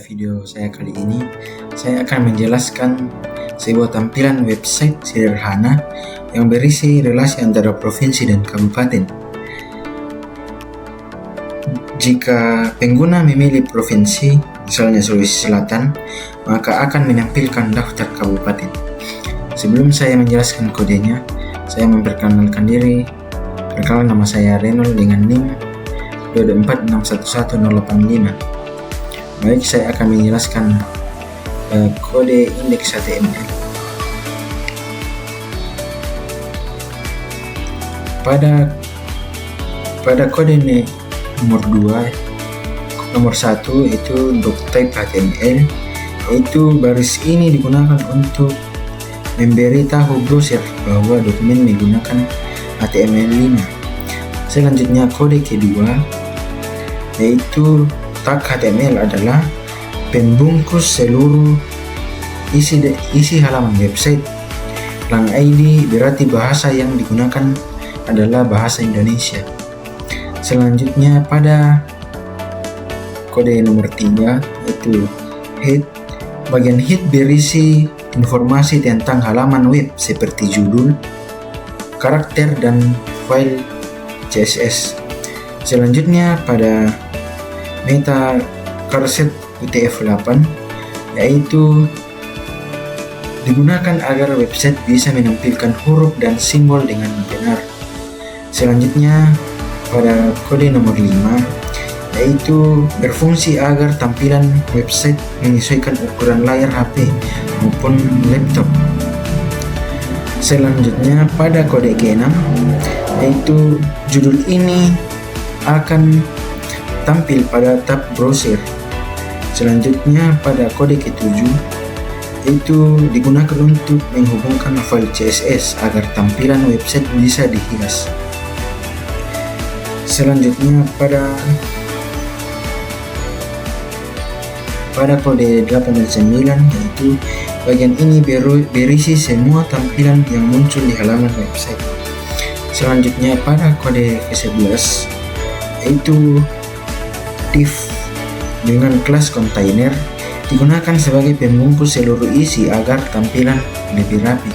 video saya kali ini, saya akan menjelaskan sebuah tampilan website sederhana yang berisi relasi antara provinsi dan kabupaten. Jika pengguna memilih provinsi, misalnya Sulawesi Selatan, maka akan menampilkan daftar kabupaten. Sebelum saya menjelaskan kodenya, saya memperkenalkan diri. Perkenalkan, nama saya Renold dengan NIM 224611085. Baik, saya akan menjelaskan kode indeks HTML. Pada kode nomor 1 itu doctype HTML, yaitu baris ini digunakan untuk memberi tahu browser bahwa dokumen menggunakan HTML5. Selanjutnya kode kedua, yaitu tag HTML adalah pembungkus seluruh isi halaman website. Lang ID berarti bahasa yang digunakan adalah bahasa Indonesia. Selanjutnya pada kode nomor 3, yaitu head. Bagian head berisi informasi tentang halaman web seperti judul, karakter, dan file CSS. Selanjutnya pada meta charset UTF-8, yaitu digunakan agar website bisa menampilkan huruf dan simbol dengan benar. Selanjutnya pada kode nomor 5, yaitu berfungsi agar tampilan website menyesuaikan ukuran layar HP maupun laptop. Selanjutnya pada kode ke-6, yaitu judul ini akan tampil pada tab browser. Selanjutnya pada kode ke-7, yaitu digunakan untuk menghubungkan file CSS agar tampilan website bisa dihias. Selanjutnya pada kode 8 dan 9, yaitu bagian ini berisi semua tampilan yang muncul di halaman website. Selanjutnya pada kode ke-11, yaitu div dengan kelas kontainer digunakan sebagai pembungkus seluruh isi agar tampilan lebih rapi.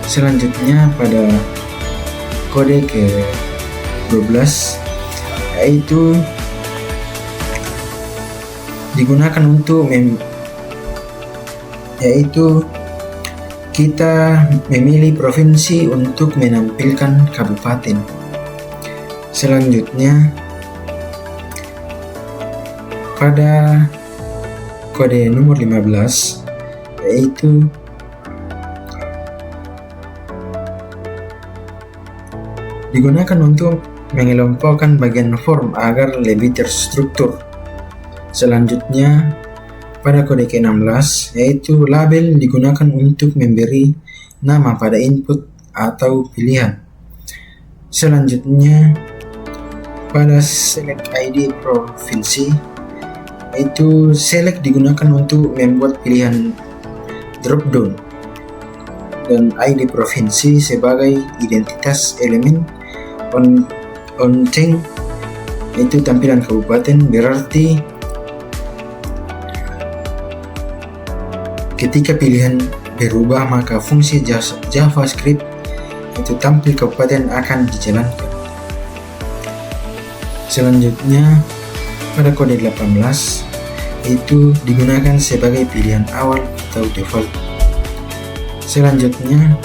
Selanjutnya pada kode ke-12, yaitu digunakan untuk yaitu kita memilih provinsi untuk menampilkan kabupaten. Selanjutnya pada kode nomor 15, yaitu digunakan untuk mengelompokkan bagian form agar lebih terstruktur. Selanjutnya pada kode ke-16, yaitu label digunakan untuk memberi nama pada input atau pilihan. Selanjutnya pada select ID provinsi, yaitu select digunakan untuk membuat pilihan drop down, dan ID provinsi sebagai identitas elemen on-chain, yaitu tampilan kabupaten. Berarti ketika pilihan berubah, maka fungsi JavaScript itu tampil kabupaten akan dijalankan. Selanjutnya pada kode 18, itu digunakan sebagai pilihan awal atau default. Selanjutnya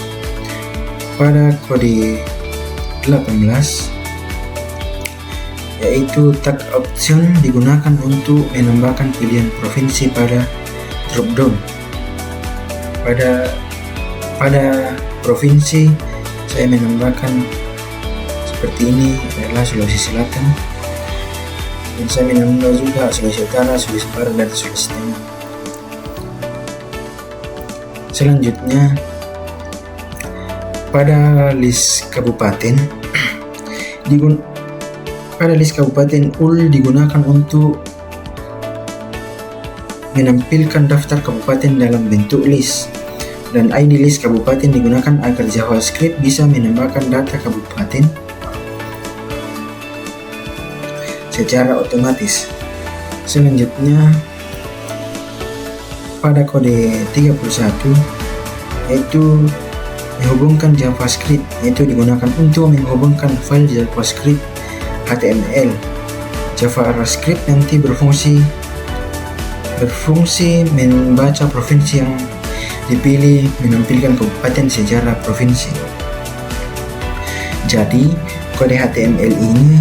pada kode 18, yaitu tag option digunakan untuk menambahkan pilihan provinsi pada dropdown. Pada provinsi saya menambahkan seperti ini adalah Sulawesi Selatan, dan saya menambah juga Sulawesi Utara, Sulawesi Barat, dan Sulawesi Tengah. Selanjutnya pada list kabupaten, UL digunakan untuk menampilkan daftar kabupaten dalam bentuk list, dan ID list kabupaten digunakan agar JavaScript bisa menambahkan data kabupaten secara otomatis. Selanjutnya pada kode 31 yaitu menghubungkan JavaScript, yaitu digunakan untuk menghubungkan file JavaScript HTML. JavaScript nanti berfungsi membaca provinsi yang dipilih, menampilkan kabupaten sejarah provinsi. Jadi kode HTML ini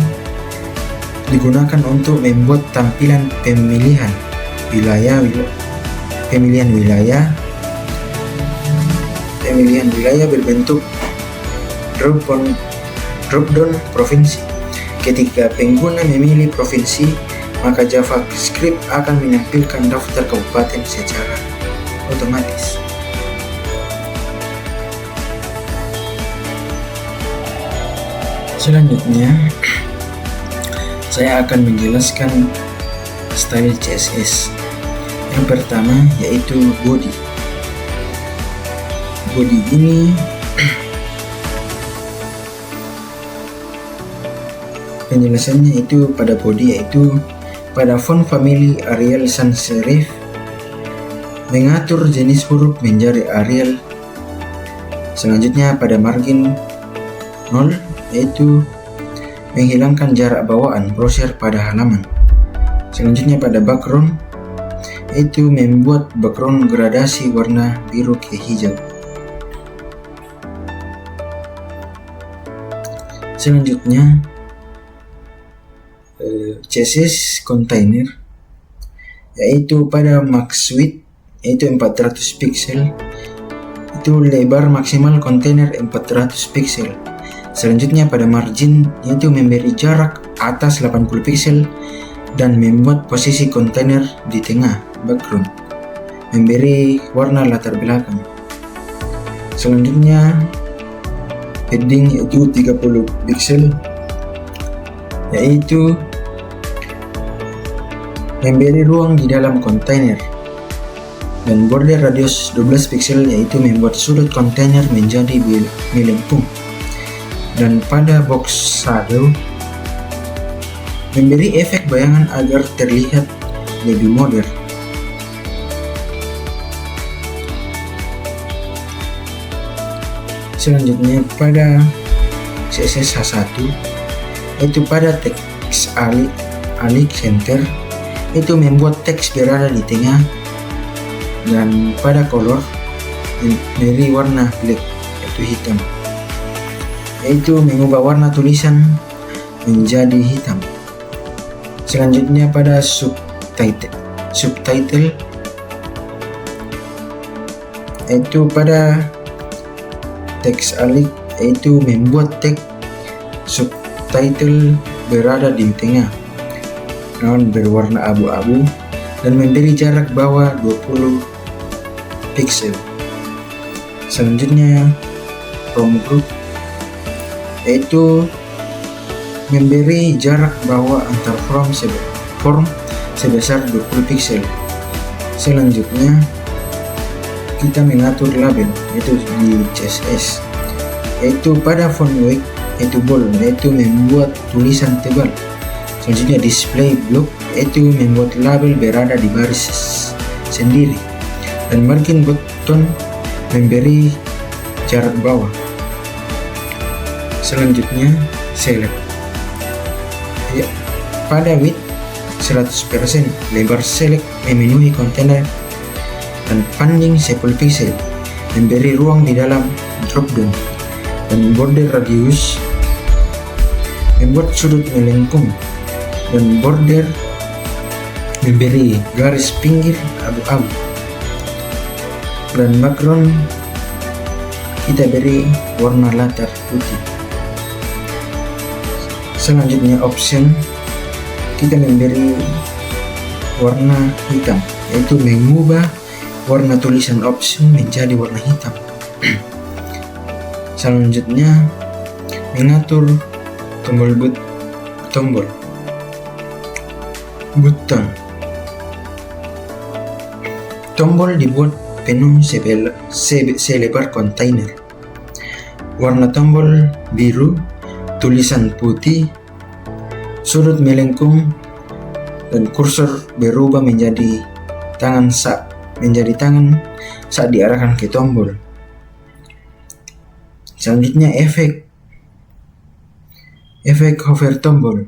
digunakan untuk membuat tampilan pemilihan wilayah berbentuk drop-down provinsi. Ketika pengguna memilih provinsi, maka JavaScript akan menampilkan daftar kabupaten secara otomatis. Selanjutnya, saya akan menjelaskan style CSS. Yang pertama yaitu body. Body ini penjelasannya itu pada body yaitu pada font family Arial sans serif, mengatur jenis huruf menjadi Arial. Selanjutnya pada margin 0 yaitu menghilangkan jarak bawaan browser pada halaman. Selanjutnya pada background yaitu membuat background gradasi warna biru ke hijau. Selanjutnya CSS container yaitu pada max width yaitu 400 pixel, itu lebar maksimal kontainer 400 pixel. Selanjutnya pada margin yaitu memberi jarak atas 80 pixel dan membuat posisi kontainer di tengah background, memberi warna latar belakang. Selanjutnya padding yaitu 30 pixel yaitu memberi ruang di dalam kontainer, dan border radius 12 pixel yaitu membuat sudut kontainer menjadi melengkung. Dan pada box shadow memberi efek bayangan agar terlihat lebih modern. Selanjutnya pada CSS H1 itu pada teks alik center itu membuat teks berada di tengah, dan pada color memberi warna black yaitu hitam, yaitu mengubah warna tulisan menjadi hitam. Selanjutnya pada subtitle yaitu pada teks alik yaitu membuat teks subtitle berada di tengah, namun berwarna abu-abu dan memberi jarak bawah 20 pixel. Selanjutnya from group yaitu memberi jarak bawah antar form sebesar 20 pixel. Selanjutnya kita mengatur label yaitu di CSS yaitu pada font weight yaitu bold yaitu membuat tulisan tebal. Selanjutnya display block yaitu membuat label berada di baris sendiri, dan margin button memberi jarak bawah. Selanjutnya select ya, pada width 100% lebar select memenuhi kontainer, dan padding 10 pixel memberi ruang di dalam dropdown, dan border radius membuat sudut melengkung, dan border memberi garis pinggir abu-abu, dan background kita beri warna latar putih. Selanjutnya option kita memberi warna hitam yaitu mengubah warna tulisan option menjadi warna hitam. Selanjutnya mengatur tombol button. Tombol dibuat penuh selebar kontainer. Warna tombol biru, tulisan putih, sudut melengkung, dan kursor berubah menjadi tangan menjadi tangan saat diarahkan ke tombol. Selanjutnya efek hover tombol.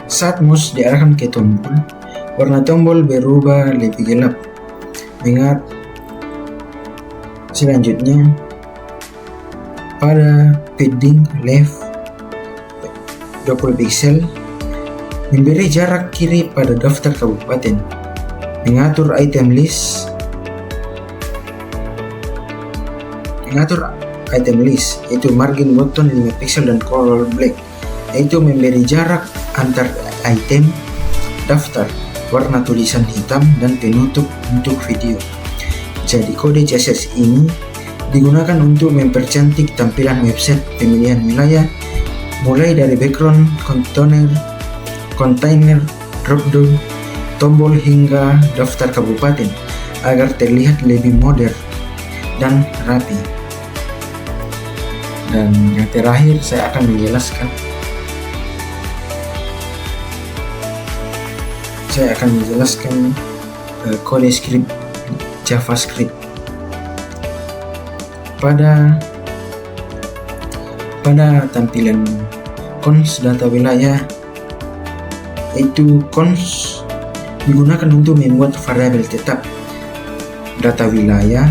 Saat mouse diarahkan ke tombol, warna tombol berubah lebih gelap. Selanjutnya, pada padding left 20 pixel, memberi jarak kiri pada daftar kabupaten, mengatur item list, yaitu margin button 5 pixel dan color black, yaitu memberi jarak antar item, daftar, warna tulisan hitam, dan penutup untuk video. Jadi kode CSS ini digunakan untuk mempercantik tampilan website pemilihan wilayah, mulai dari background, container, dropdown, tombol hingga daftar kabupaten, agar terlihat lebih modern dan rapi. Dan yang terakhir saya akan menjelaskan kode script JavaScript. Pada tampilan cons data wilayah, itu cons digunakan untuk membuat variabel tetap data wilayah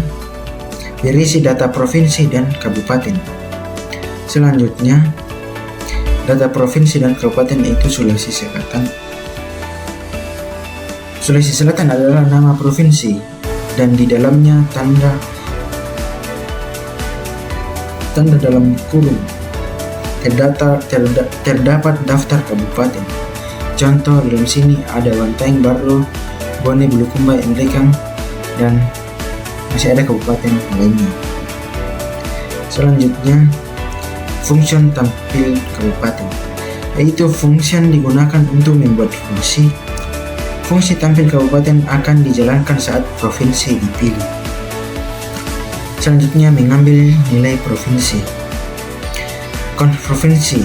berisi data provinsi dan kabupaten. Selanjutnya, data provinsi dan kabupaten itu Sulawesi Selatan. Sulawesi Selatan adalah nama provinsi dan di dalamnya tanda dalam kurung terdapat daftar kabupaten. Contoh dalam sini ada Bantaeng, Barlo, Bone, Bulukumba, Endrekang, dan masih ada kabupaten lainnya. Selanjutnya, function tampil kabupaten, yaitu fungsi digunakan untuk membuat fungsi tampil kabupaten akan dijalankan saat provinsi dipilih. Selanjutnya, mengambil nilai provinsi. Const provinsi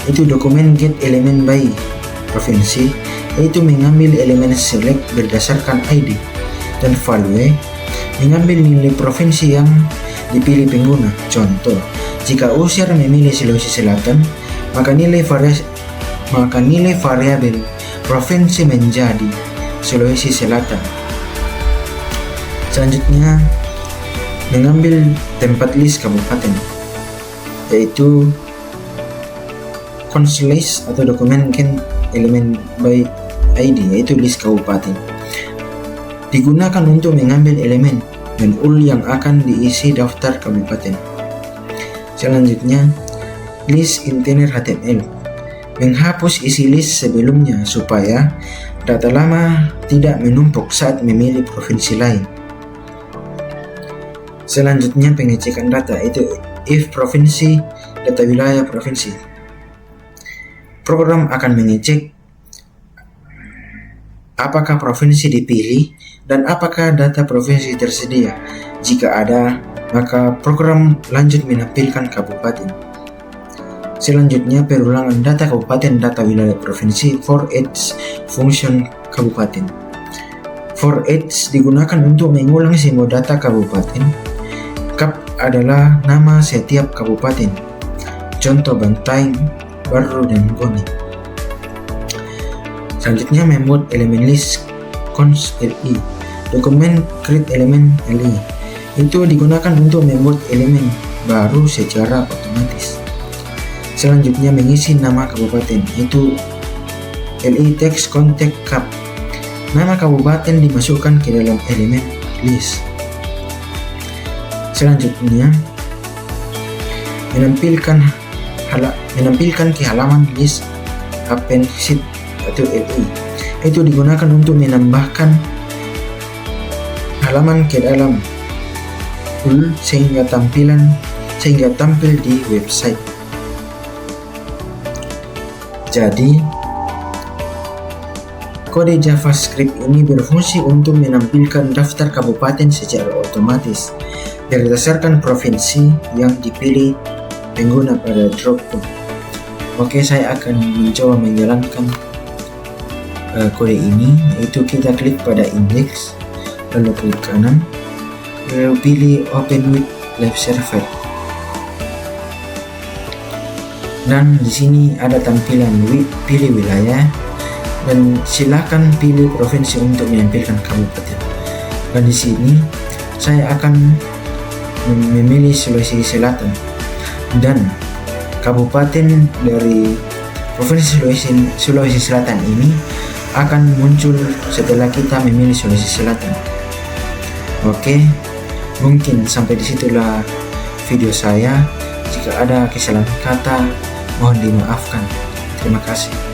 itu dokumen get elemen by provinsi, yaitu mengambil elemen select berdasarkan ID, dan value mengambil nilai provinsi yang dipilih pengguna. Contoh, jika user memilih Sulawesi Selatan, maka nilai variabel provinsi menjadi Sulawesi Selatan. Selanjutnya, mengambil tempat list kabupaten, yaitu const list atau dokumen get elemen by ID, yaitu list kabupaten. Digunakan untuk mengambil elemen dan UL yang akan diisi daftar kabupaten. Selanjutnya, list intener HTML, menghapus isi list sebelumnya supaya data lama tidak menumpuk saat memilih provinsi lain. Selanjutnya, pengecekan data, itu if provinsi, data wilayah provinsi. Program akan mengecek apakah provinsi dipilih dan apakah data provinsi tersedia. Jika ada, maka program lanjut menampilkan kabupaten. Selanjutnya, perulangan data kabupaten, data wilayah provinsi for each function kabupaten. For each digunakan untuk mengulang semua data kabupaten. Kap adalah nama setiap kabupaten. Contoh Bantaeng, Barlo, dan Bone. Selanjutnya, membuat elemen list const li. Dokumen create element li itu digunakan untuk membuat elemen baru secara otomatis. Selanjutnya, mengisi nama kabupaten, itu li text contact cap. Nama kabupaten dimasukkan ke dalam elemen list. Selanjutnya, menampilkan ke halaman list append sheet atau li, itu digunakan untuk menambahkan halaman ke dalam UL sehingga tampil di website. Jadi, kode JavaScript ini berfungsi untuk menampilkan daftar kabupaten secara otomatis berdasarkan provinsi yang dipilih pengguna pada dropdown. Oke, saya akan mencoba menjalankan kode ini, yaitu kita klik pada index, lalu klik kanan, lalu pilih open with live server. Dan di sini ada tampilan pilih wilayah, dan silakan pilih provinsi untuk menampilkan kabupaten. Dan di sini saya akan memilih Sulawesi Selatan, dan kabupaten dari provinsi Sulawesi Selatan ini akan muncul setelah kita memilih Sulawesi Selatan. Oke, mungkin sampai disitulah video saya. Jika ada kesalahan kata, mohon dimaafkan. Terima kasih.